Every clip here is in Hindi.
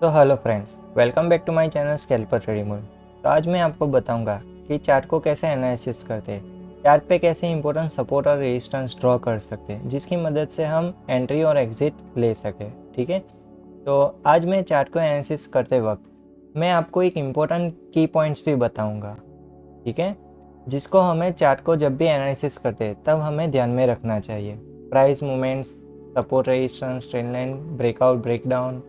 तो hello friends, welcome back to my channel scalper trading mood. तो आज मैं आपको बताऊंगा कि चार्ट को कैसे एनालिसिस करते हैं, चार्ट पे कैसे इंपॉर्टेंट सपोर्ट और रेजिस्टेंस ड्रॉ कर सकते हैं, जिसकी मदद से हम एंट्री और एग्जिट ले सकें। ठीक है, तो आज मैं चार्ट को एनालिसिस करते वक्त मैं आपको एक इम्पोर्टेंट की पॉइंट्स भी बताऊँगा। ठीक है, जिसको हमें चार्ट को जब भी एनालिसिस करते हैं तब हमें ध्यान में रखना चाहिए। Price movements, support resistance, trend line, breakout, breakdown,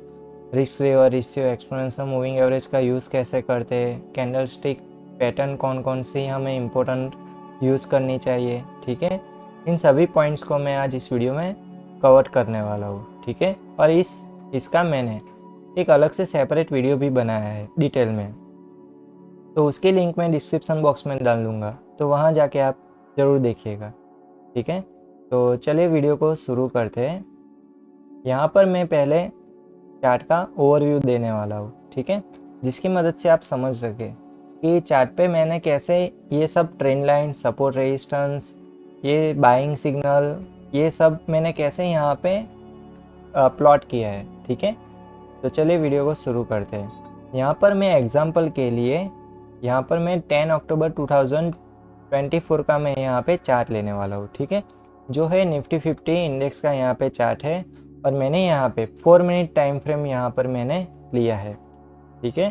risk river ratio, exponential moving average का यूज़ कैसे करते हैं, कैंडल स्टिक पैटर्न कौन कौन सी हमें इम्पोर्टेंट यूज़ करनी चाहिए। ठीक है, इन सभी पॉइंट्स को मैं आज इस वीडियो में कवर करने वाला हूँ। ठीक है, और इसका मैंने एक अलग से सेपरेट वीडियो भी बनाया है डिटेल में, तो उसकी लिंक मैं डिस्क्रिप्शन बॉक्स में डाल दूँगा, तो वहाँ जाके आप ज़रूर देखिएगा। ठीक है, तो चलिए वीडियो को शुरू करते हैं। यहाँ पर मैं पहले चार्ट का ओवरव्यू देने वाला हूँ। ठीक है, जिसकी मदद से आप समझ सके कि चार्ट पे मैंने कैसे ये सब ट्रेंड लाइन, सपोर्ट रेजिस्टेंस, ये बाइंग सिग्नल, ये सब मैंने कैसे यहाँ पे प्लॉट किया है। ठीक है, तो चलिए वीडियो को शुरू करते हैं। यहाँ पर मैं एग्जांपल के लिए यहाँ पर मैं 10 अक्टूबर 2024 का मैं यहाँ पे चार्ट लेने वाला हूँ। ठीक है, जो है निफ्टी 50 इंडेक्स का यहाँ पे चार्ट है, और मैंने यहाँ पे 4 मिनट टाइम फ्रेम यहाँ पर मैंने लिया है। ठीक है,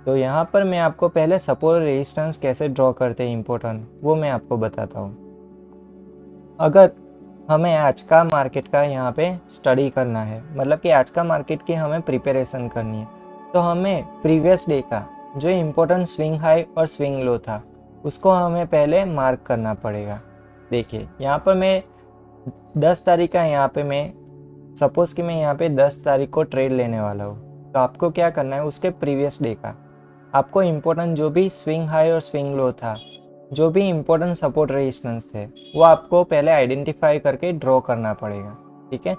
तो यहाँ पर मैं आपको पहले सपोर्ट रेजिस्टेंस कैसे ड्रॉ करते हैं इम्पोर्टेंट, वो मैं आपको बताता हूँ। अगर हमें आज का मार्केट का यहाँ पे स्टडी करना है, मतलब कि आज का मार्केट की हमें प्रिपरेशन करनी है, तो हमें प्रीवियस डे का जो इम्पोर्टेंट स्विंग हाई और स्विंग लो था उसको हमें पहले मार्क करना पड़ेगा। देखिए यहाँ पर मैं 10 तारीख का यहाँ पे मैं सपोज़ कि मैं यहाँ पे 10 तारीख को ट्रेड लेने वाला हूँ, तो आपको क्या करना है, उसके प्रीवियस डे का आपको इम्पोर्टेंट जो भी स्विंग हाई और स्विंग लो था, जो भी इम्पोर्टेंट सपोर्ट रेजिस्टेंस थे, वो आपको पहले आइडेंटिफाई करके ड्रॉ करना पड़ेगा। ठीक है,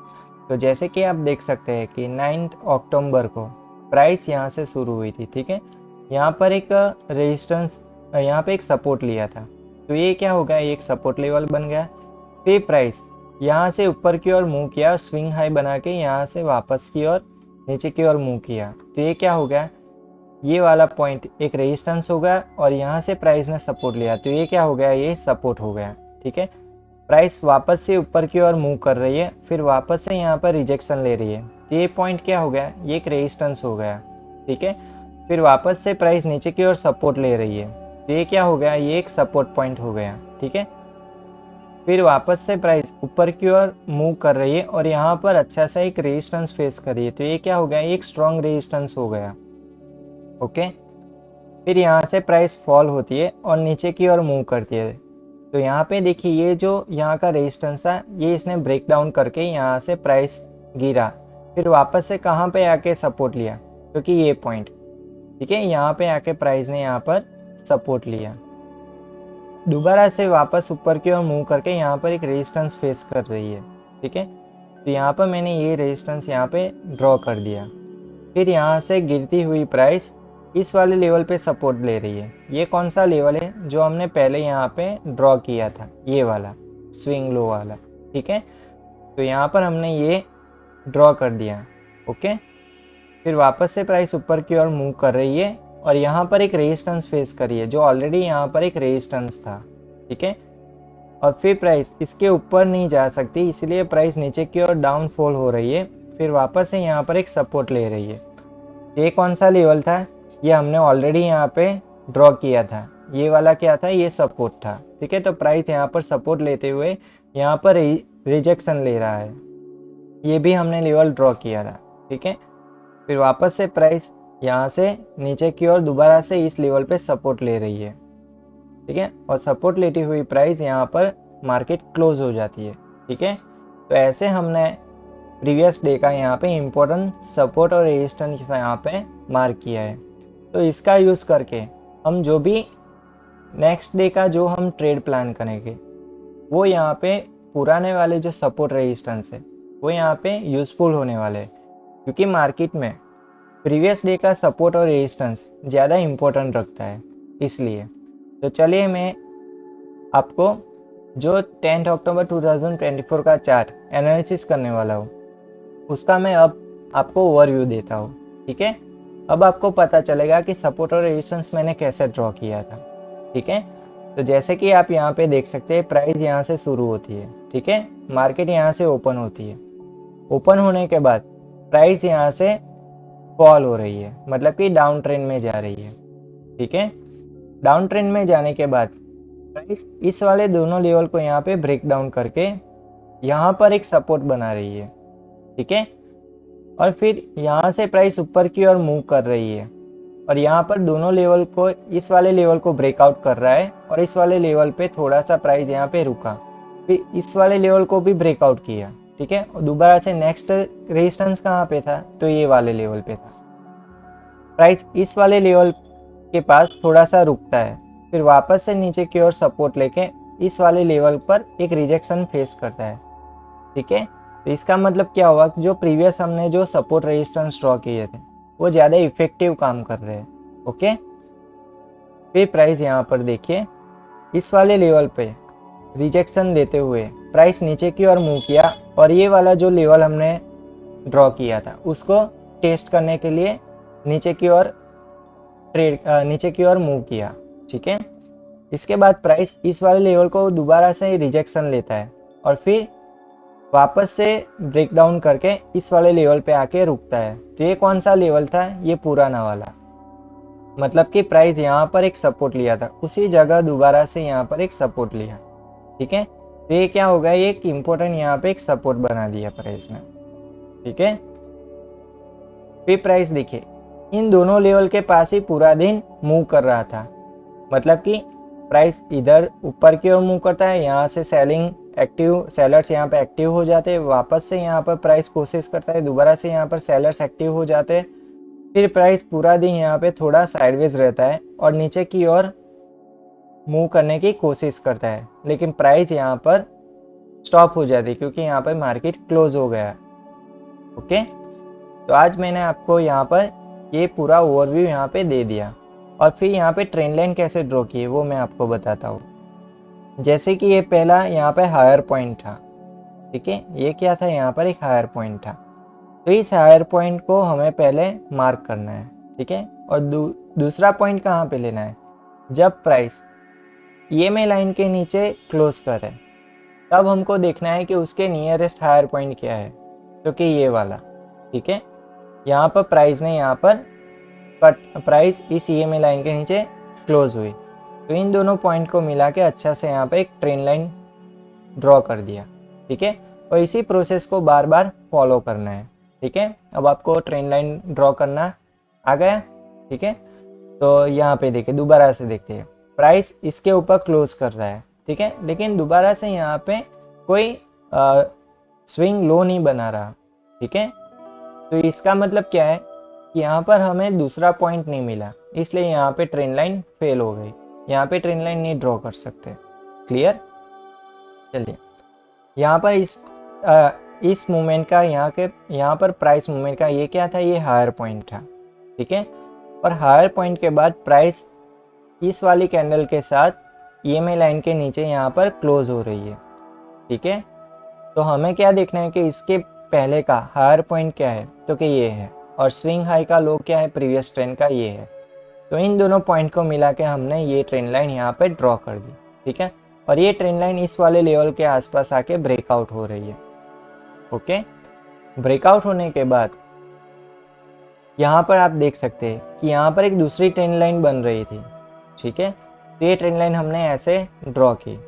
तो जैसे कि आप देख सकते हैं कि 9 अक्टूबर को प्राइस यहाँ से शुरू हुई थी। ठीक है, यहाँ पर एक रेजिस्टेंस, यहाँ पे एक सपोर्ट लिया था, तो ये क्या हो गया, एक सपोर्ट लेवल बन गया। फिर प्राइस यहाँ से ऊपर की ओर मूव किया, स्विंग हाई बना के यहाँ से वापस की ओर नीचे की ओर मूव किया, तो ये क्या हो गया, ये वाला पॉइंट एक रेजिस्टेंस हो गया, और यहाँ से प्राइस ने सपोर्ट लिया, तो ये क्या हो गया, ये सपोर्ट हो गया। ठीक है, प्राइस वापस से ऊपर की ओर मूव कर रही है, फिर वापस से यहाँ पर रिजेक्शन ले रही है, तो ये पॉइंट क्या हो गया, ये एक रेजिस्टेंस हो गया। ठीक है, फिर वापस से प्राइस नीचे की ओर सपोर्ट ले रही है, तो ये क्या हो गया, ये एक सपोर्ट पॉइंट हो गया। ठीक है, फिर वापस से प्राइस ऊपर की ओर मूव कर रही है, और यहाँ पर अच्छा सा एक रेजिस्टेंस फेस कर रही है, तो ये क्या हो गया, एक स्ट्रॉन्ग रेजिस्टेंस हो गया। ओके, फिर यहाँ से प्राइस फॉल होती है और नीचे की ओर मूव करती है, तो यहाँ पे देखिए ये जो यहाँ का रेजिस्टेंस था, ये इसने ब्रेक डाउन करके यहाँ से प्राइस गिरा, फिर वापस से कहाँ पे आके सपोर्ट लिया, क्योंकि ये पॉइंट, ठीक है, यहाँ पे आके प्राइस ने यहाँ पर सपोर्ट लिया, दोबारा से वापस ऊपर की ओर मूव करके यहाँ पर एक रेजिस्टेंस फेस कर रही है। ठीक है, तो यहाँ पर मैंने ये रेजिस्टेंस यहाँ पे ड्रॉ कर दिया। फिर यहाँ से गिरती हुई प्राइस इस वाले लेवल पे सपोर्ट ले रही है। ये कौन सा लेवल है, जो हमने पहले यहाँ पे ड्रॉ किया था, ये वाला स्विंग लो वाला। ठीक है, तो यहाँ पर हमने ये ड्रॉ कर दिया। ओके, फिर वापस से प्राइस ऊपर की ओर मूव कर रही है, और यहाँ पर एक रेजिस्टेंस फेस करी है, जो ऑलरेडी यहाँ पर एक रेजिस्टेंस था। ठीक है, और फिर प्राइस इसके ऊपर नहीं जा सकती, इसलिए प्राइस नीचे की ओर डाउनफॉल हो रही है, फिर वापस से यहाँ पर एक सपोर्ट ले रही है। ये कौन सा लेवल था, ये हमने ऑलरेडी यहाँ पे ड्रॉ किया था, ये वाला क्या था, ये सपोर्ट था। ठीक है, तो प्राइस यहाँ पर सपोर्ट लेते हुए यहाँ पर रिजेक्शन ले रहा है, ये भी हमने लेवल ड्रॉ किया था। ठीक है, फिर वापस से प्राइस यहाँ से नीचे की ओर दोबारा से इस लेवल पे सपोर्ट ले रही है। ठीक है, और सपोर्ट लेती हुई प्राइस यहाँ पर मार्केट क्लोज हो जाती है। ठीक है, तो ऐसे हमने प्रीवियस डे का यहाँ पे इम्पोर्टेंट सपोर्ट और रेजिस्टेंस यहाँ पे मार्क किया है। तो इसका यूज़ करके हम जो भी नेक्स्ट डे का जो हम ट्रेड प्लान करेंगे, वो यहाँ पे पुराने वाले जो सपोर्ट रेजिस्टेंस है वो यहाँ पे यूज़फुल होने वाले हैं, क्योंकि मार्केट में प्रीवियस डे का सपोर्ट और रेजिस्टेंस ज़्यादा इम्पोर्टेंट रखता है, इसलिए। तो चलिए मैं आपको जो 10 अक्टूबर 2024 का चार्ट एनालिसिस करने वाला हूँ, उसका मैं अब आपको ओवरव्यू देता हूँ। ठीक है। अब आपको पता चलेगा कि सपोर्ट और रेजिस्टेंस मैंने कैसे ड्रॉ किया था। ठीक है, तो जैसे कि आप यहाँ पे देख सकते हैं प्राइस यहाँ से शुरू होती है। ठीक है, मार्केट यहाँ से ओपन होती है। ओपन होने के बाद प्राइस यहाँ से फॉल हो रही है, मतलब कि डाउन ट्रेंड में जा रही है। ठीक है, डाउन ट्रेंड में जाने के बाद प्राइस इस वाले दोनों लेवल को यहाँ पे ब्रेक डाउन करके यहाँ पर एक सपोर्ट बना रही है। ठीक है, और फिर यहाँ से प्राइस ऊपर की ओर मूव कर रही है और यहाँ पर दोनों लेवल को, इस वाले लेवल को ब्रेकआउट कर रहा है और इस वाले लेवल पे थोड़ा सा प्राइस यहाँ पे रुका, फिर इस वाले लेवल को भी ब्रेकआउट किया। ठीक है, और दोबारा से नेक्स्ट रेजिस्टेंस कहाँ पे था, तो ये वाले लेवल पे था। प्राइस इस वाले लेवल के पास थोड़ा सा रुकता है, फिर वापस से नीचे की ओर सपोर्ट लेके इस वाले लेवल पर एक रिजेक्शन फेस करता है। ठीक है, तो इसका मतलब क्या हुआ कि जो प्रीवियस हमने जो सपोर्ट रेजिस्टेंस ड्रॉ किए थे वो ज़्यादा इफेक्टिव काम कर रहे हैं। ओके, फिर प्राइस यहाँ पर देखिए इस वाले लेवल पे रिजेक्शन देते हुए प्राइस नीचे की ओर मूव किया और ये वाला जो लेवल हमने ड्रॉ किया था उसको टेस्ट करने के लिए नीचे की ओर मूव किया। ठीक है, इसके बाद प्राइस इस वाले लेवल को दोबारा से रिजेक्शन लेता है और फिर वापस से ब्रेक डाउन करके इस वाले लेवल पे आके रुकता है। तो ये कौन सा लेवल था, ये पुराना वाला, मतलब कि प्राइस यहाँ पर एक सपोर्ट लिया था, उसी जगह दोबारा से यहाँ पर एक सपोर्ट लिया। ठीक है, तो ये क्या होगा, ये एक इम्पोर्टेंट यहाँ पे एक सपोर्ट बना दिया प्राइस में। ठीक है, फिर प्राइस देखिए इन दोनों लेवल के पास ही पूरा दिन मूव कर रहा था, मतलब कि प्राइस इधर ऊपर की ओर मूव करता है, यहाँ से सेलर्स यहाँ पे एक्टिव हो जाते हैं, वापस से यहाँ पर प्राइस कोशिश करता है, दोबारा से यहाँ पर सेलर्स एक्टिव हो जाते हैं, फिर प्राइस पूरा दिन यहाँ पे थोड़ा साइडवेज रहता है और नीचे की ओर मूव करने की कोशिश करता है, लेकिन प्राइस यहाँ पर स्टॉप हो जाती है क्योंकि यहाँ पर मार्केट क्लोज हो गया। ओके, तो आज मैंने आपको यहाँ पर ये पूरा ओवरव्यू यहाँ पे दे दिया और फिर यहाँ पे ट्रेंड लाइन कैसे ड्रॉ की है वो मैं आपको बताता हूँ। जैसे कि ये पहला यहाँ पे हायर पॉइंट था। ठीक है, ये क्या था, यहाँ पर एक हायर पॉइंट था, तो इस हायर पॉइंट को हमें पहले मार्क करना है। ठीक है, और दूसरा पॉइंट कहाँ पे लेना है, जब प्राइस ईएमए लाइन के नीचे क्लोज करे तब हमको देखना है कि उसके नियरेस्ट हायर पॉइंट क्या है, जो कि ये वाला। ठीक है, यहाँ पर प्राइस ने यहाँ पर प्राइस इस ईएमए लाइन के नीचे क्लोज हुई, तो इन दोनों पॉइंट को मिला के अच्छा से यहाँ पे एक ट्रेंड लाइन ड्रॉ कर दिया। ठीक है, और इसी प्रोसेस को बार बार फॉलो करना है। ठीक है, अब आपको ट्रेंड लाइन ड्रॉ करना आ गया। ठीक है, तो यहाँ पे देखिए दोबारा से देखते हैं, प्राइस इसके ऊपर क्लोज कर रहा है। ठीक है, लेकिन दोबारा से यहाँ पे कोई स्विंग लो नहीं बना रहा। ठीक है, तो इसका मतलब क्या है कि यहाँ पर हमें दूसरा पॉइंट नहीं मिला, इसलिए यहाँ पे ट्रेंड लाइन फेल हो गई, यहाँ पे ट्रेंड लाइन नहीं ड्रॉ कर सकते। क्लियर, चलिए यहाँ पर इस मूवमेंट का यहाँ पर प्राइस मूवमेंट का ये क्या था, ये हायर पॉइंट था। ठीक है, और हायर पॉइंट के बाद प्राइस इस वाली कैंडल के साथ ईएमए लाइन के नीचे यहाँ पर क्लोज हो रही है। ठीक है, तो हमें क्या देखना है कि इसके पहले का हायर पॉइंट क्या है, तो कि ये है, और स्विंग हाई का लो क्या है, प्रीवियस ट्रेंड का ये है। तो इन दोनों पॉइंट को मिला के हमने ये ट्रेंड लाइन यहाँ पे ड्रॉ कर दी। ठीक है, और ये ट्रेंड लाइन इस वाले लेवल के आसपास आके ब्रेकआउट हो रही है। ओके, ब्रेकआउट होने के बाद यहाँ पर आप देख सकते हैं कि यहाँ पर एक दूसरी ट्रेंड लाइन बन रही थी। ठीक है, तो ये ट्रेंड लाइन हमने ऐसे ड्रॉ की,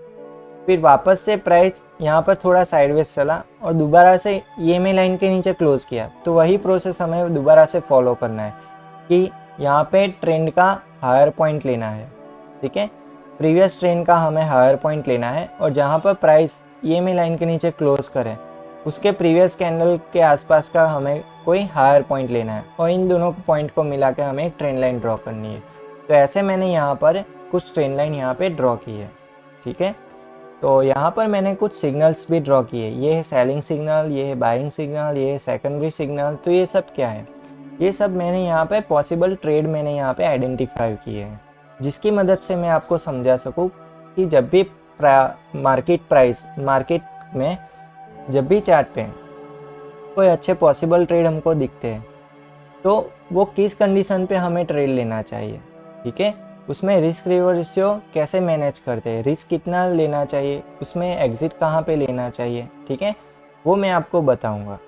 फिर वापस से प्राइस यहाँ पर थोड़ा साइडवेज चला और दोबारा से ईएमए लाइन के नीचे क्लोज किया। तो वही प्रोसेस हमें दोबारा से फॉलो करना है कि यहाँ पे ट्रेंड का हायर पॉइंट लेना है। ठीक है, प्रीवियस ट्रेंड का हमें हायर पॉइंट लेना है और जहाँ पर प्राइस ईएमए लाइन के नीचे क्लोज करे उसके प्रीवियस कैंडल के आसपास का हमें कोई हायर पॉइंट लेना है और इन दोनों पॉइंट को मिला के हमें एक ट्रेंड लाइन ड्रॉ करनी है। तो ऐसे मैंने यहाँ पर कुछ ट्रेंड लाइन यहाँ पे ड्रॉ की है। ठीक है, तो यहाँ पर मैंने कुछ सिग्नल्स भी ड्रॉ किए, ये है सेलिंग सिग्नल, ये है बाइंग सिग्नल, ये है सेकेंडरी सिग्नल। तो ये सब क्या है, ये सब मैंने यहाँ पे पॉसिबल ट्रेड मैंने यहाँ पे आइडेंटिफाई किए हैं, जिसकी मदद से मैं आपको समझा सकूँ कि जब भी मार्केट में जब भी चार्ट पे कोई अच्छे पॉसिबल ट्रेड हमको दिखते हैं तो वो किस कंडीशन पे हमें ट्रेड लेना चाहिए, ठीक है। उसमें रिस्क रिवॉर्ड रेशियो कैसे मैनेज करते हैं, रिस्क कितना लेना चाहिए, उसमें एग्जिट कहाँ पे लेना चाहिए, ठीक है, वो मैं आपको बताऊंगा,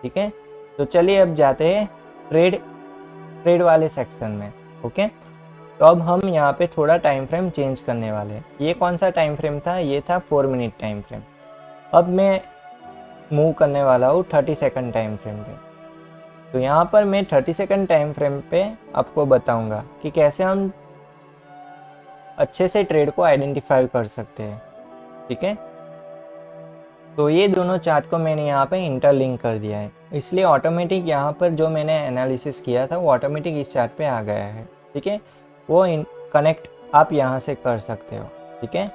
ठीक है। तो चलिए अब जाते हैं ट्रेड वाले सेक्शन में। ओके, तो अब हम यहाँ पे थोड़ा टाइम फ्रेम चेंज करने वाले हैं। ये कौन सा टाइम फ्रेम था, ये था 4 मिनट टाइम फ्रेम। अब मैं मूव करने वाला हूँ 30 सेकंड टाइम फ्रेम पे। तो यहाँ पर मैं 30 सेकंड टाइम फ्रेम पे आपको बताऊंगा कि कैसे हम अच्छे से ट्रेड को आइडेंटिफाई कर सकते हैं, ठीक है। तो ये दोनों चार्ट को मैंने यहाँ पे इंटरलिंक कर दिया है, इसलिए ऑटोमेटिक यहाँ पर जो मैंने एनालिसिस किया था वो ऑटोमेटिक इस चार्ट पे आ गया है, ठीक है। वो कनेक्ट आप यहाँ से कर सकते हो, ठीक है।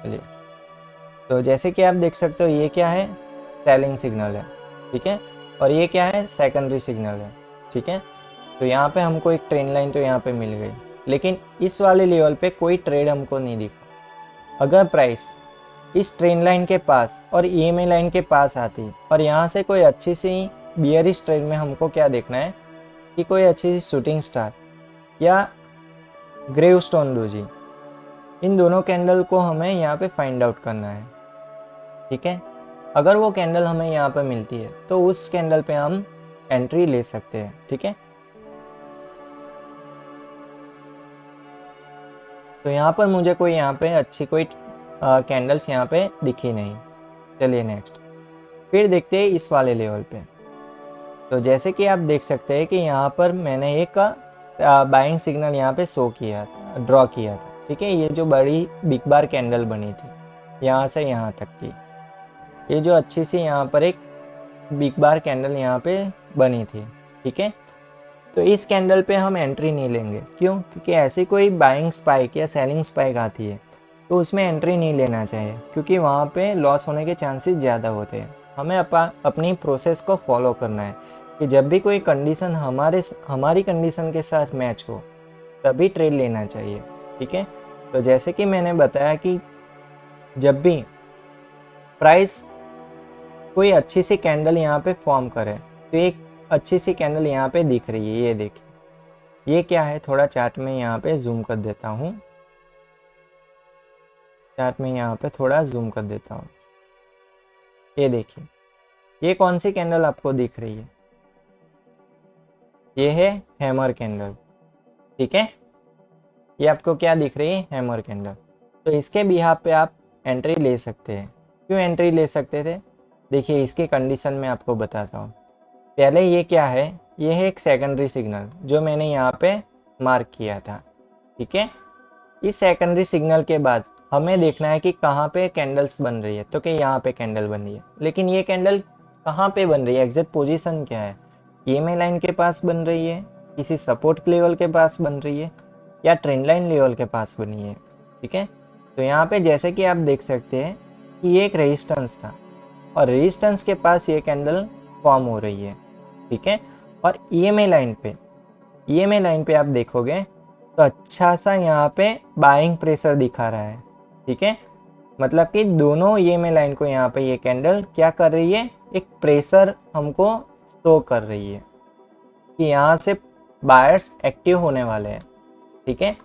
चलिए, तो जैसे कि आप देख सकते हो ये क्या है, सेलिंग सिग्नल है, ठीक है, और ये क्या है, सेकेंडरी सिग्नल है, ठीक है। तो यहाँ पे हमको एक ट्रेंड लाइन तो यहाँ पे मिल गई, लेकिन इस वाले लेवल पे कोई ट्रेड हमको नहीं दिखा। अगर प्राइस इस ट्रेंड लाइन के पास और ईएमए लाइन के पास आती और यहाँ से कोई अच्छी सी बियरिश ट्रेड में हमको क्या देखना है कि कोई अच्छी सी शूटिंग स्टार या ग्रेवस्टोन डोजी, इन दोनों कैंडल को हमें यहाँ पे फाइंड आउट करना है, ठीक है। अगर वो कैंडल हमें यहाँ पे मिलती है तो उस कैंडल पे हम एंट्री ले सकते हैं, ठीक है। तो यहाँ पर मुझे कोई यहाँ पे अच्छी कोई कैंडल्स यहाँ पे दिखी नहीं। चलिए नेक्स्ट, फिर देखते हैं इस वाले लेवल पे। तो जैसे कि आप देख सकते हैं कि यहाँ पर मैंने एक बाइंग सिग्नल यहाँ पे शो किया था, ड्रॉ किया था, ठीक है। ये जो बड़ी बिग बार कैंडल बनी थी यहाँ से यहाँ तक की, ये जो अच्छी सी यहाँ पर एक बिग बार कैंडल यहाँ पे बनी थी, ठीक है। तो इस कैंडल पे हम एंट्री नहीं लेंगे, क्यों, क्योंकि ऐसी कोई बाइंग स्पाइक या सेलिंग स्पाइक आती है तो उसमें एंट्री नहीं लेना चाहिए, क्योंकि वहाँ पे लॉस होने के चांसेस ज़्यादा होते हैं। हमें अपनी प्रोसेस को फॉलो करना है कि जब भी कोई कंडीशन हमारी कंडीशन के साथ मैच हो तभी ट्रेड लेना चाहिए, ठीक है। तो जैसे कि मैंने बताया कि जब भी प्राइस कोई अच्छी सी कैंडल यहाँ पे फॉर्म करे, तो एक अच्छी सी कैंडल यहाँ पे दिख रही है, ये देखिए ये क्या है, थोड़ा चार्ट में यहाँ पे जूम कर देता हूँ, चार्ट में यहाँ पे थोड़ा जूम कर देता हूँ। ये देखिए ये कौन सी कैंडल आपको दिख रही है, ये है हैमर कैंडल, ठीक है। ये आपको क्या दिख रही है, हैमर कैंडल। तो इसके बिहाफ पे आप एंट्री ले सकते हैं। क्यों एंट्री ले सकते थे, देखिए इसकी कंडीशन में आपको बताता हूँ। पहले ये क्या है, ये है एक सेकेंडरी सिग्नल जो मैंने यहाँ पे मार्क किया था, ठीक है। इस सेकेंडरी सिग्नल के बाद हमें देखना है कि कहाँ पे कैंडल्स बन रही है, तो कि यहाँ पे कैंडल बन रही है, लेकिन ये कैंडल कहाँ पे बन रही है, एग्जैक्ट पोजीशन क्या है, ईएमए लाइन के पास बन रही है, किसी सपोर्ट लेवल के पास बन रही है, या ट्रेंड लाइन लेवल के पास बनी है, ठीक है। तो यहाँ पे जैसे कि आप देख सकते हैं कि ये एक रेजिस्टेंस था और रेजिस्टेंस के पास ये कैंडल फॉर्म हो रही है, ठीक है। और ईएमए लाइन पे आप देखोगे तो अच्छा सा यहाँ पे बाइंग प्रेशर दिखा रहा है, ठीक है। मतलब कि दोनों ईएमए लाइन को यहाँ पे ये कैंडल क्या कर रही है, एक प्रेशर हमको शो कर रही है कि यहाँ से बायर्स एक्टिव होने वाले हैं, ठीक है।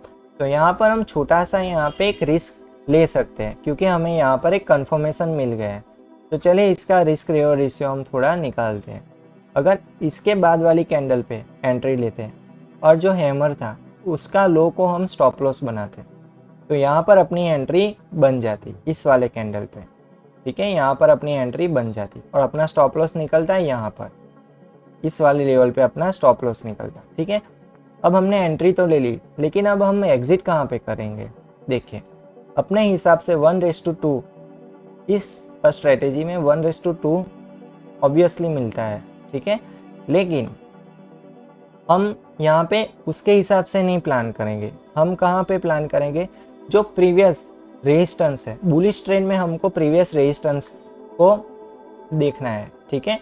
तो यहाँ पर हम छोटा सा यहाँ पे एक रिस्क ले सकते हैं, क्योंकि हमें यहाँ पर एक कंफर्मेशन मिल गया है। तो चलिए इसका रिस्क रिवॉर्ड रेशियो हम थोड़ा निकालते हैं। अगर इसके बाद वाली कैंडल पे एंट्री लेते हैं और जो हैमर था उसका लो को हम स्टॉप लॉस बनाते, तो यहाँ पर अपनी एंट्री बन जाती इस वाले कैंडल पे, ठीक है। यहाँ पर अपनी एंट्री बन जाती और अपना स्टॉप लॉस निकलता है यहाँ पर, इस वाले लेवल पे अपना स्टॉप लॉस निकलता, ठीक है। अब हमने एंट्री तो ले ली, लेकिन अब हम एग्जिट कहाँ पे करेंगे, देखिए अपने हिसाब से 1:2 इस स्ट्रेटेजी में 1:2 ऑब्वियसली मिलता है, ठीक है। लेकिन हम यहाँ पे उसके हिसाब से नहीं प्लान करेंगे, हम कहाँ पे प्लान करेंगे, जो प्रीवियस रेजिस्टेंस है, बुलिश ट्रेंड में हमको प्रीवियस रेजिस्टेंस को देखना है, ठीक है।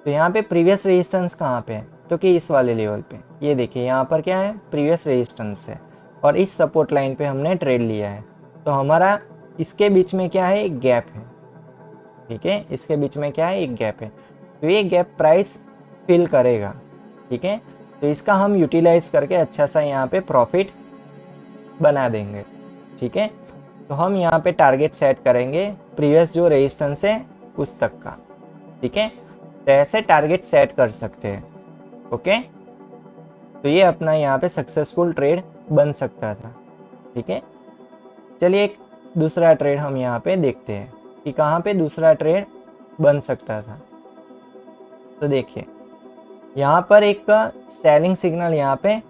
तो यहाँ पे प्रीवियस रेजिस्टेंस कहाँ पे है, तो कि इस वाले लेवल पे, ये देखिए यहाँ पर क्या है, प्रीवियस रेजिस्टेंस है और इस सपोर्ट लाइन पे हमने ट्रेड लिया है। तो हमारा इसके बीच में क्या है, एक गैप है, ठीक है। इसके बीच में क्या है, एक गैप है। तो ये गैप प्राइस फिल करेगा, ठीक है। तो इसका हम यूटिलाइज करके अच्छा सा यहाँ पे प्रॉफिट बना देंगे, ठीक है। तो हम यहाँ पे टारगेट सेट करेंगे प्रीवियस जो रेजिस्टेंस है उस तक का, ठीक है। तो ऐसे टारगेट सेट कर सकते हैं, ओके। तो ये अपना यहाँ पे सक्सेसफुल ट्रेड बन सकता था, ठीक है। चलिए एक दूसरा ट्रेड हम यहाँ पे देखते हैं कि कहाँ पे दूसरा ट्रेड बन सकता था। तो देखिए यहाँ पर एक सेलिंग सिग्नल यहाँ पे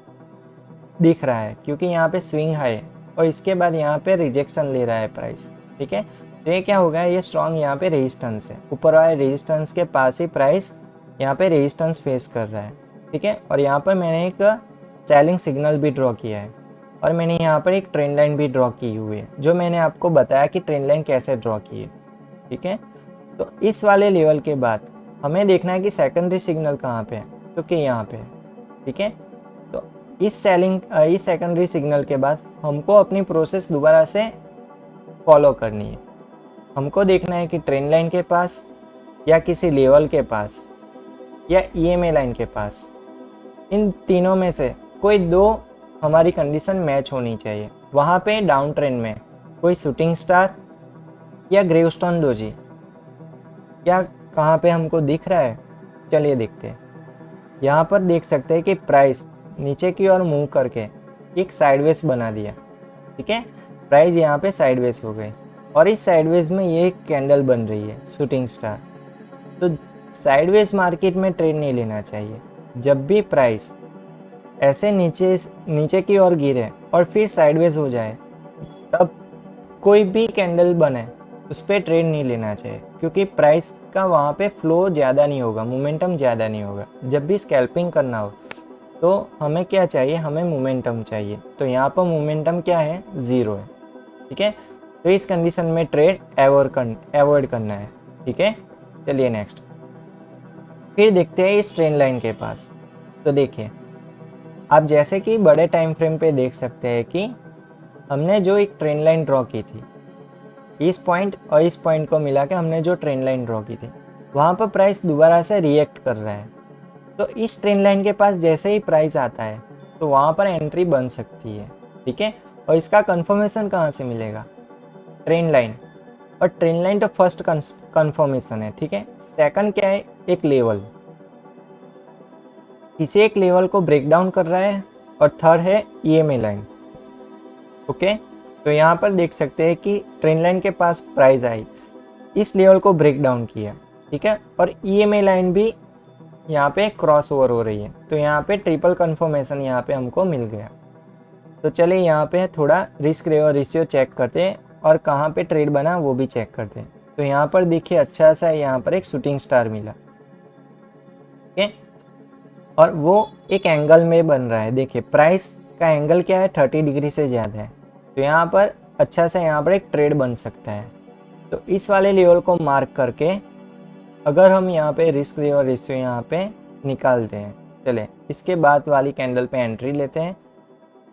दिख रहा है, क्योंकि यहाँ पे स्विंग हाई है और इसके बाद यहाँ पे रिजेक्शन ले रहा है प्राइस, ठीक है। तो ये क्या होगा, ये स्ट्रॉन्ग यहाँ पे रेजिस्टेंस है, ऊपर वाले रेजिस्टेंस के पास ही प्राइस यहाँ पे रेजिस्टेंस फेस कर रहा है, ठीक है। और यहाँ पर मैंने एक सेलिंग सिग्नल भी ड्रॉ किया है और मैंने यहाँ पर एक ट्रेंड लाइन भी ड्रॉ की हुई है, जो मैंने आपको बताया कि ट्रेंड लाइन कैसे ड्रॉ की है, ठीक है। तो इस वाले लेवल के बाद हमें देखना है कि सेकेंडरी सिग्नल कहाँ पे है, तो कि यहाँ पे है, ठीक है। तो इस सेकेंडरी सिग्नल के बाद हमको अपनी प्रोसेस दोबारा से फॉलो करनी है। हमको देखना है कि ट्रेंड लाइन के पास या किसी लेवल के पास या ईएमए लाइन के पास, इन तीनों में से कोई दो हमारी कंडीशन मैच होनी चाहिए। वहाँ पे डाउन ट्रेंड में कोई शूटिंग स्टार या ग्रेवस्टोन डोजी क्या कहाँ पे हमको दिख रहा है, चलिए देखते हैं। यहाँ पर देख सकते हैं कि प्राइस नीचे की ओर मूव करके एक साइडवेज बना दिया, ठीक है। प्राइस यहाँ पे साइडवेज हो गई और इस साइडवेज में ये एक कैंडल बन रही है शूटिंग स्टार। तो साइडवेज मार्केट में ट्रेड नहीं लेना चाहिए। जब भी प्राइस ऐसे नीचे की ओर गिरे और फिर साइडवेज हो जाए, तब कोई भी कैंडल बने उस पर ट्रेड नहीं लेना चाहिए, क्योंकि प्राइस का वहाँ पे फ्लो ज़्यादा नहीं होगा, मोमेंटम ज़्यादा नहीं होगा। जब भी स्कैल्पिंग करना हो तो हमें क्या चाहिए, हमें मोमेंटम चाहिए। तो यहाँ पर मोमेंटम क्या है, ज़ीरो है, ठीक है। तो इस कंडीशन में ट्रेड अवॉइड करना है, ठीक है। चलिए नेक्स्ट फिर देखते हैं इस ट्रेंड लाइन के पास। तो देखिए आप जैसे कि बड़े टाइम फ्रेम पे देख सकते हैं कि हमने जो एक ट्रेंड लाइन ड्रॉ की थी, इस पॉइंट और इस पॉइंट को मिला के हमने जो ट्रेंड लाइन ड्रॉ की थी, वहाँ पर प्राइस दोबारा से रिएक्ट कर रहा है। तो इस ट्रेंड लाइन के पास जैसे ही प्राइस आता है तो वहाँ पर एंट्री बन सकती है, ठीक है। और इसका कंफर्मेशन कहाँ से मिलेगा, ट्रेंड लाइन। और ट्रेंड लाइन तो फर्स्ट कंफर्मेशन है, ठीक है। सेकंड क्या है, एक लेवल, किसी एक लेवल को ब्रेक डाउन कर रहा है। और थर्ड है ईएमए लाइन, ओके। तो यहाँ पर देख सकते हैं कि ट्रेंड लाइन के पास प्राइस आई, इस लेवल को ब्रेक डाउन किया, ठीक है। और ईएमए लाइन भी यहाँ पे क्रॉस ओवर हो रही है। तो यहाँ पे ट्रिपल कंफर्मेशन यहाँ पे हमको मिल गया। तो चलिए यहाँ पे थोड़ा रिस्क रेशियो चेक करते हैं और कहाँ पे ट्रेड बना वो भी चेक करते हैं। तो यहाँ पर देखिए अच्छा सा यहाँ पर एक शूटिंग स्टार मिला, ठीक है। और वो एक एंगल में बन रहा है। देखिए प्राइस का एंगल क्या है, 30 डिग्री से ज़्यादा है। तो यहाँ पर अच्छा सा यहाँ पर एक ट्रेड बन सकता है। तो इस वाले लेवल को मार्क करके अगर हम यहाँ पे रिस्क रिवॉर्ड रेशियो यहाँ पे निकालते हैं, चले इसके बाद वाली कैंडल पे एंट्री लेते हैं।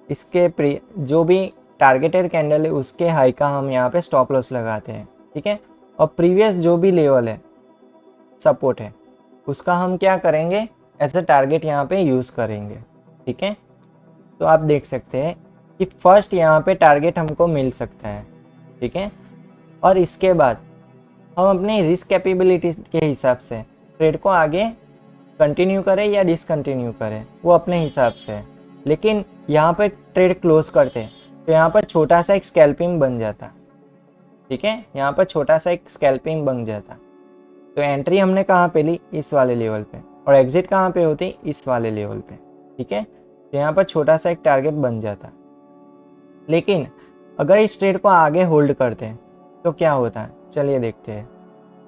इसके जो भी टारगेटेड कैंडल है उसके हाई का हम यहाँ पे स्टॉप लॉस लगाते हैं, ठीक है। और प्रीवियस जो भी लेवल है, सपोर्ट है, उसका हम क्या करेंगे, एज ए टारगेट यहाँ पे यूज़ करेंगे, ठीक है। तो आप देख सकते हैं कि फर्स्ट यहाँ पे टारगेट हमको मिल सकता है, ठीक है। और इसके बाद हम अपनी रिस्क कैपेबिलिटी के हिसाब से ट्रेड को आगे कंटिन्यू करें या डिसकंटिन्यू करें, वो अपने हिसाब से है। लेकिन यहाँ पर ट्रेड क्लोज करते तो यहाँ पर छोटा सा एक स्कैल्पिंग बन जाता, ठीक है। यहाँ पर छोटा सा एक स्कैल्पिंग बन जाता। तो एंट्री हमने कहाँ पे ली, इस वाले लेवल पे, और एग्जिट कहाँ पे होती, इस वाले लेवल पे, ठीक है। तो यहाँ पर छोटा सा एक टारगेट बन जाता। लेकिन अगर इस ट्रेड को आगे होल्ड करते हैं तो क्या होता है, चलिए देखते हैं।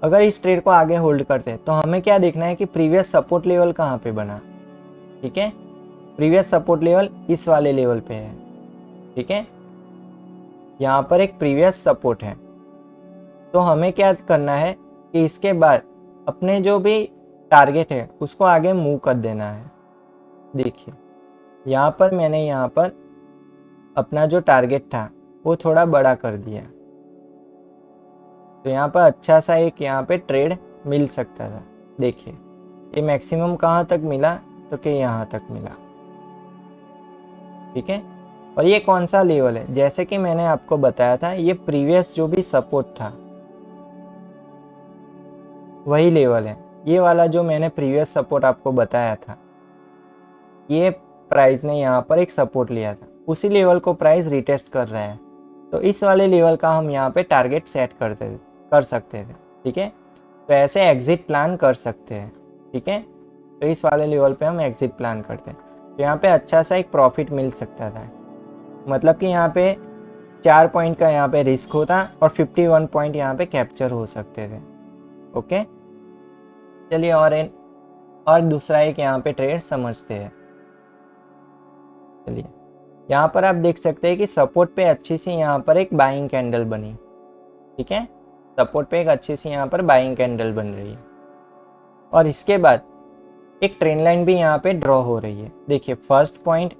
अगर इस ट्रेड को आगे होल्ड करते हैं तो हमें क्या देखना है कि प्रीवियस सपोर्ट लेवल कहाँ पे बना, ठीक है। प्रीवियस सपोर्ट लेवल इस वाले लेवल पे है, ठीक है। यहाँ पर एक प्रीवियस सपोर्ट है। तो हमें क्या करना है कि इसके बाद अपने जो भी टारगेट है उसको आगे मूव कर देना है। देखिए यहाँ पर मैंने यहाँ पर अपना जो टारगेट था वो थोड़ा बड़ा कर दिया। तो यहाँ पर अच्छा सा एक यहाँ पे ट्रेड मिल सकता था। देखिए ये मैक्सिमम कहाँ तक मिला, तो कि यहाँ तक मिला। ठीक है, और ये कौन सा लेवल है, जैसे कि मैंने आपको बताया था ये प्रीवियस जो भी सपोर्ट था वही लेवल है। ये वाला जो मैंने प्रीवियस सपोर्ट आपको बताया था, ये प्राइस ने यहाँ पर एक सपोर्ट लिया था, उसी लेवल को प्राइस रिटेस्ट कर रहा है। तो इस वाले लेवल का हम यहाँ पे टारगेट सेट कर सकते थे। ठीक है, तो ऐसे एग्जिट प्लान कर सकते हैं। ठीक है, तो इस वाले लेवल पे हम एग्जिट प्लान करते हैं, तो यहाँ पे अच्छा सा एक प्रॉफिट मिल सकता था। मतलब कि यहाँ पे 4 पॉइंट का यहाँ पे रिस्क होता और 51 पॉइंट यहाँ पे कैप्चर हो सकते थे। ओके, चलिए और दूसरा एक यहाँ पे ट्रेड समझते हैं। चलिए, यहाँ पर आप देख सकते हैं कि सपोर्ट पे अच्छी सी यहाँ पर एक बाइंग कैंडल बनी। ठीक है, सपोर्ट पे एक अच्छी सी यहाँ पर बाइंग कैंडल बन रही है, और इसके बाद एक ट्रेंड लाइन भी यहाँ पे ड्रॉ हो रही है। देखिए, फर्स्ट पॉइंट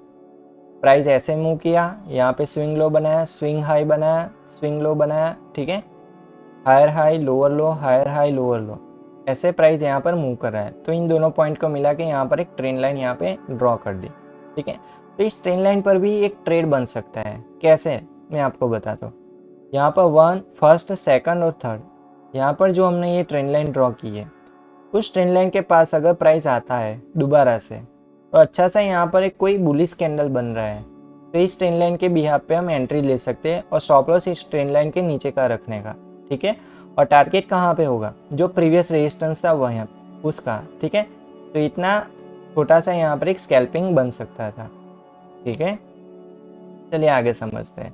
प्राइस ऐसे मूव किया, यहाँ पे स्विंग लो बनाया, स्विंग हाई बनाया, स्विंग लो बनाया। ठीक है, higher high lower low, higher high lower low, ऐसे प्राइस यहाँ पर मूव कर रहा है। तो इन दोनों पॉइंट को मिला के यहाँ पर एक ट्रेंड लाइन यहाँ पे ड्रॉ कर दी। ठीक है, तो इस ट्रेंड लाइन पर भी एक ट्रेड बन सकता है। कैसे, मैं आपको बताता हूँ। यहाँ पर फर्स्ट, सेकंड और थर्ड, यहाँ पर जो हमने ये ट्रेंड लाइन ड्रॉ की है, उस ट्रेंड लाइन के पास अगर प्राइस आता है दोबारा से, तो अच्छा सा यहाँ पर एक कोई बुलिश कैंडल बन रहा है, तो इस ट्रेंड लाइन के बिहाफ पे हम एंट्री ले सकते हैं, और स्टॉप लॉस इस ट्रेंड लाइन के नीचे का रखने का। ठीक है, और टारगेट कहाँ पे होगा, जो प्रीवियस रेजिस्टेंस था वह उसका। ठीक है, तो इतना छोटा सा यहाँ पर एक स्कैल्पिंग बन सकता था। ठीक है, चलिए आगे समझते हैं।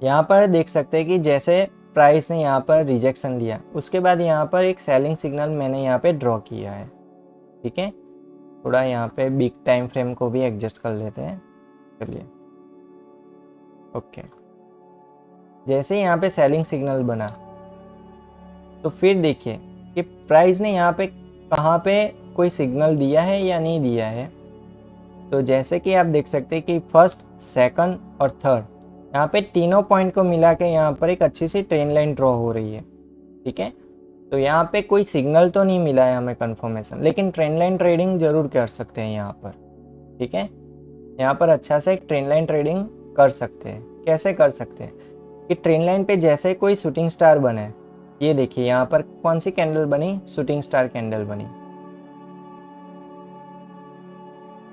यहाँ पर देख सकते हैं कि जैसे प्राइस ने यहाँ पर रिजेक्शन लिया, उसके बाद यहाँ पर एक सेलिंग सिग्नल मैंने यहाँ पे ड्रॉ किया है। ठीक है, थोड़ा यहाँ पे बिग टाइम फ्रेम को भी एडजस्ट कर लेते हैं। चलिए, ओके, जैसे यहाँ पे सेलिंग सिग्नल बना, तो फिर देखिए कि प्राइस ने यहाँ पे कहाँ पे कोई सिग्नल दिया है या नहीं दिया है। तो जैसे कि आप देख सकते हैं कि फर्स्ट, सेकंड और थर्ड, यहाँ पे तीनों पॉइंट को मिला के यहाँ पर एक अच्छी सी ट्रेंड लाइन ड्रॉ हो रही है। ठीक है, तो यहाँ पे कोई सिग्नल तो नहीं मिला है हमें कंफर्मेशन, लेकिन ट्रेंड लाइन ट्रेडिंग जरूर कर सकते हैं यहाँ पर। ठीक है, यहाँ पर अच्छा सा एक ट्रेंड लाइन ट्रेडिंग कर सकते हैं। कैसे कर सकते हैं कि ट्रेंड लाइन पे जैसे कोई शूटिंग स्टार बने, ये देखिए यहाँ पर कौन सी कैंडल बनी, शूटिंग स्टार कैंडल बनी।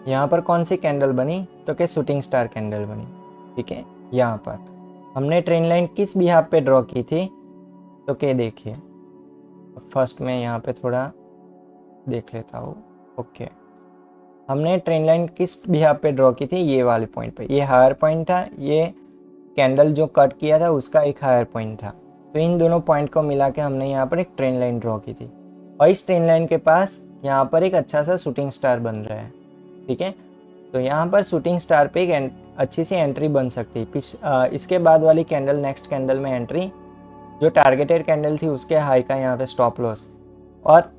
यहाँ पर कौन सी कैंडल बनी, तो क्या शूटिंग स्टार कैंडल बनी। ठीक है, यहाँ पर हमने ट्रेंड लाइन किस बिहाफ पे ड्रॉ की थी, तो क्या देखिए, फर्स्ट में यहाँ पे थोड़ा देख लेता हूँ। ओके, हमने ट्रेंड लाइन किस बिहाफ पे ड्रॉ की थी, ये वाले पॉइंट पे। ये हायर पॉइंट था, ये कैंडल जो कट किया था उसका एक हायर पॉइंट था। तो इन दोनों पॉइंट को मिला के हमने यहाँ पर एक ट्रेंड लाइन ड्रॉ की थी, और इस ट्रेंड लाइन के पास यहाँ पर एक अच्छा सा शूटिंग स्टार बन रहा है। ठीक है, तो यहाँ पर शूटिंग स्टार पे एक अच्छी सी एंट्री बन सकती है। इसके बाद वाली कैंडल, नेक्स्ट कैंडल में एंट्री, जो टारगेटेड कैंडल थी उसके हाई का यहाँ पे स्टॉप लॉस, और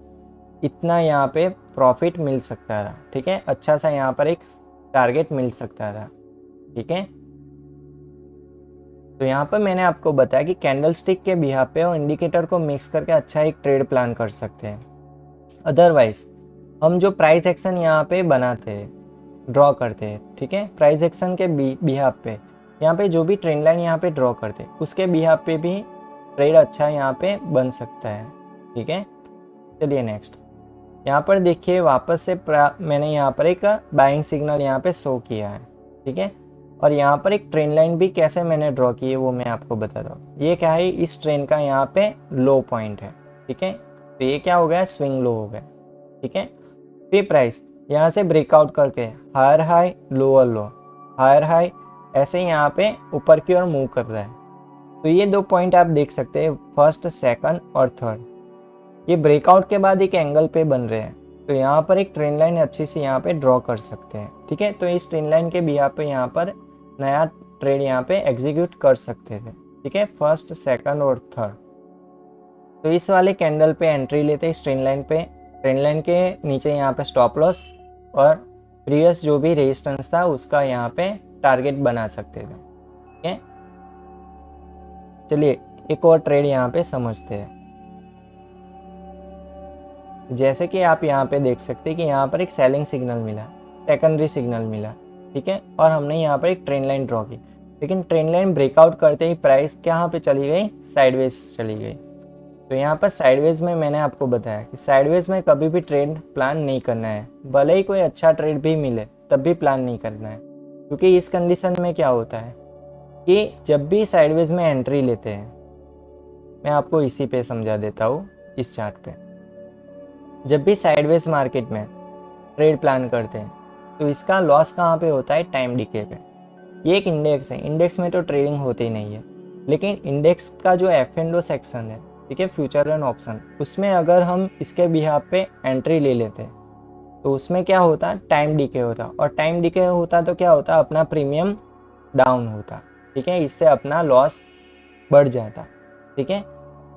इतना यहाँ पे प्रॉफिट मिल सकता था। ठीक है, अच्छा सा यहाँ पर एक टारगेट मिल सकता था। ठीक है, तो यहाँ पर मैंने आपको बताया कि कैंडल स्टिक के बिहाफ पे और इंडिकेटर को मिक्स करके अच्छा एक ट्रेड प्लान कर सकते हैं। अदरवाइज हम जो प्राइस एक्शन यहाँ पे बनाते हैं, ड्रॉ करते हैं, ठीक है, प्राइस एक्शन के बिहाफ पे यहाँ पे जो भी ट्रेंड लाइन यहाँ पे ड्रॉ करते हैं उसके बिहाफ पे भी ट्रेड अच्छा यहाँ पे बन सकता है। ठीक है, चलिए नेक्स्ट, यहाँ पर देखिए वापस से मैंने यहाँ पर एक बाइंग सिग्नल यहाँ पे शो किया है। ठीक है, और यहाँ पर एक ट्रेंड लाइन भी कैसे मैंने ड्रॉ की है वो मैं आपको बताता हूँ। ये क्या है, इस ट्रेंड का यहाँ पे लो पॉइंट है। ठीक है, तो ये क्या हो गया, स्विंग लो हो गया। ठीक है, फिर प्राइस यहाँ से ब्रेकआउट करके higher high lower low, higher high, ऐसे यहाँ पे ऊपर की ओर मूव कर रहा है। तो ये दो पॉइंट आप देख सकते हैं, फर्स्ट, सेकंड और थर्ड, ये ब्रेकआउट के बाद एक एंगल पे बन रहे हैं। तो यहाँ पर एक ट्रेंड लाइन अच्छी सी यहाँ पे ड्रॉ कर सकते हैं। ठीक है, तो इस ट्रेंड लाइन के बिहाफ पे यहाँ पर नया ट्रेड यहाँ पे एग्जीक्यूट कर सकते थे। ठीक है, फर्स्ट, सेकंड और थर्ड। तो इस वाले कैंडल पे एंट्री लेते इस ट्रेंड लाइन पे, ट्रेंड लाइन के नीचे यहाँ पे स्टॉप लॉस, और प्रीवियस जो भी रेजिस्टेंस था उसका यहाँ पे टारगेट बना सकते थे। ठीक है, चलिए एक और ट्रेड यहाँ पे समझते हैं। जैसे कि आप यहाँ पे देख सकते हैं कि यहाँ पर एक सेलिंग सिग्नल मिला, सेकेंडरी सिग्नल मिला, ठीक है, और हमने यहाँ पर एक ट्रेंड लाइन ड्रॉ की, लेकिन ट्रेंड लाइन ब्रेकआउट करते ही प्राइस कहाँ पे चली गई, साइडवेज चली गई। तो यहाँ पर साइडवेज में मैंने आपको बताया कि साइडवेज में कभी भी ट्रेड प्लान नहीं करना है, भले ही कोई अच्छा ट्रेड भी मिले तब भी प्लान नहीं करना है, क्योंकि इस कंडीशन में क्या होता है कि जब भी साइडवेज में एंट्री लेते हैं, मैं आपको इसी पे समझा देता हूँ इस चार्ट पे। जब भी साइडवेज मार्केट में ट्रेड प्लान करते हैं तो इसका लॉस कहाँ पे होता है, टाइम डिके पे। ये एक इंडेक्स है, इंडेक्स में तो ट्रेडिंग होती ही नहीं है, लेकिन इंडेक्स का जो F&O सेक्शन है, ठीक है, फ्यूचर एंड ऑप्शन, उसमें अगर हम इसके बिहाफ पे एंट्री ले लेते हैं तो उसमें क्या होता, टाइम डिके होता, और टाइम डिके होता तो क्या होता, अपना प्रीमियम डाउन होता, ठीक है, इससे अपना लॉस बढ़ जाता, ठीक है।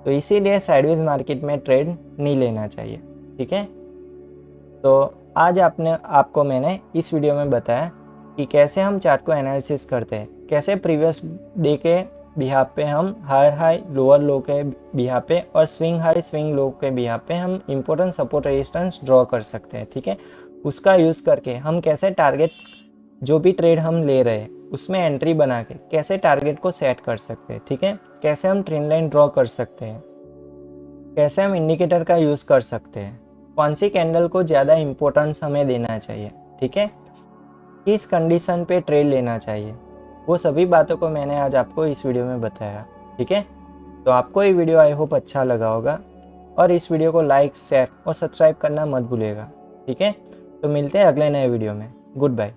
तो इसीलिए साइडवेज मार्केट में ट्रेड नहीं लेना चाहिए, ठीक है। तो आज आपको मैंने इस वीडियो में बताया कि कैसे हम चार्ट को एनालिसिस करते हैं, कैसे प्रीवियस डे के बिहाफ पे हम हायर हाई लोअर लो के बिहाफ पे और स्विंग हाई स्विंग लो के बिहाफ पे हम इंपॉर्टेंट सपोर्ट रेजिस्टेंस ड्रॉ कर सकते हैं, ठीक है। उसका यूज़ करके हम कैसे टारगेट, जो भी ट्रेड हम ले रहे हैं उसमें एंट्री बना के कैसे टारगेट को सेट कर सकते हैं, ठीक है, कैसे हम ट्रेंड लाइन ड्रॉ कर सकते हैं, कैसे हम इंडिकेटर का यूज़ कर सकते हैं, कौन सी कैंडल को ज़्यादा इम्पोर्टेंस हमें देना चाहिए, ठीक है, किस कंडीशन पे ट्रेड लेना चाहिए, वो सभी बातों को मैंने आज आपको इस वीडियो में बताया, ठीक है। तो आपको ये वीडियो आई होप अच्छा लगा होगा, और इस वीडियो को लाइक शेयर और सब्सक्राइब करना मत भूलिएगा, ठीक है। तो मिलते हैं अगले नए वीडियो में, गुड बाय।